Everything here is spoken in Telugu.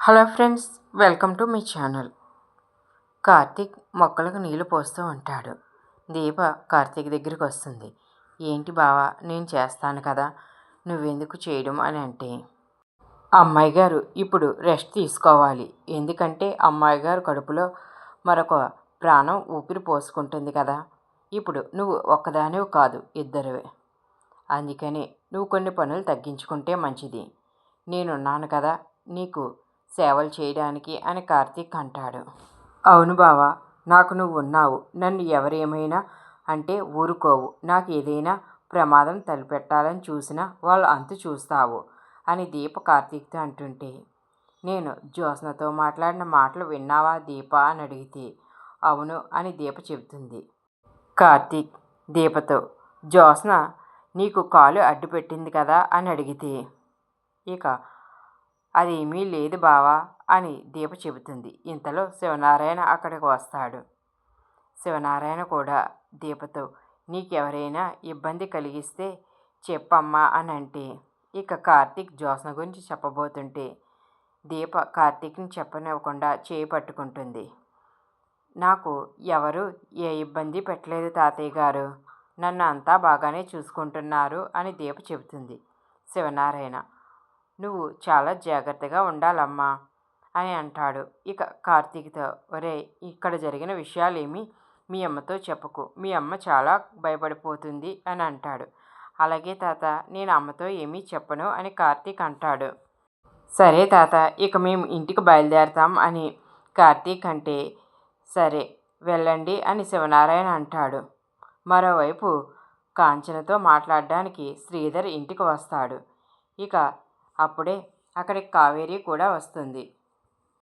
Hello friends, welcome to my channel. Karthik మొక్కలకు నీళ్లు పోస్తూ ఉంటాడు. దీప కార్తీక్ దగ్గరికి వస్తుంది. ఏంటి బావా, నేను చేస్తాను కదా, నువ్వెందుకు చేయడం అని అంటే, అమ్మాయి గారు ఇప్పుడు రెస్ట్ తీసుకోవాలి. ఎందుకంటే అమ్మాయి గారు కడుపులో మరొక ప్రాణం ఊపిరి పోసుకుంటుంది కదా. ఇప్పుడు నువ్వు ఒక్కదానివి కాదు, ఇద్దరివే. అందుకని నువ్వు కొన్ని పనులు తగ్గించుకుంటే మంచిది. నేనున్నాను కదా నీకు సేవలు చేయడానికి అని కార్తీక్ అంటాడు. అవును బావా, నాకు నువ్వు ఉన్నావు. నన్ను ఎవరేమైనా అంటే ఊరుకోవు. నాకు ఏదైనా ప్రమాదం తలపెట్టాలని చూసినా వాళ్ళు అంతు చూస్తావు అని దీప కార్తీక్తో అంటుంటే, నేను జ్యోత్స్నతో మాట్లాడిన మాటలు విన్నావా దీప అని అడిగితే, అవును అని దీప చెబుతుంది. కార్తీక్ దీపతో, జ్యోత్స్న నీకు కాలు అడ్డు పెట్టింది కదా అని అడిగితే, ఇక అదేమీ లేదు బావా అని దీప చెబుతుంది. ఇంతలో శివనారాయణ అక్కడికి వస్తాడు. శివనారాయణ కూడా దీపతో, నీకెవరైనా ఇబ్బంది కలిగిస్తే చెప్పమ్మా అని అంటే, ఇక కార్తీక్ జ్యోత్స్న గురించి చెప్పబోతుంటే దీప కార్తీక్ని చెప్పనివ్వకుండా చేయి పట్టుకుంటుంది. నాకు ఎవరు ఏ ఇబ్బంది పెట్టలేదు తాతయ్య గారు, నన్ను అంతా బాగానే చూసుకుంటున్నారు అని దీప చెబుతుంది. శివనారాయణ, నువ్వు చాలా జాగ్రత్తగా ఉండాలమ్మా అని అంటాడు. ఇక కార్తీక్తో, ఒరే, ఇక్కడ జరిగిన విషయాలేమీ మీ అమ్మతో చెప్పకు, మీ అమ్మ చాలా భయపడిపోతుంది అని అంటాడు. అలాగే తాత, నేను అమ్మతో ఏమీ చెప్పను అని కార్తీక్ అంటాడు. సరే తాత, ఇక మేము ఇంటికి బయలుదేరతాం అని కార్తీక్ అంటే, సరే వెళ్ళండి అని శివనారాయణ అంటాడు. మరోవైపు కాంచనతో మాట్లాడడానికి శ్రీధర్ ఇంటికి వస్తాడు. ఇక అప్పుడే అక్కడికి కావేరి కూడా వస్తుంది.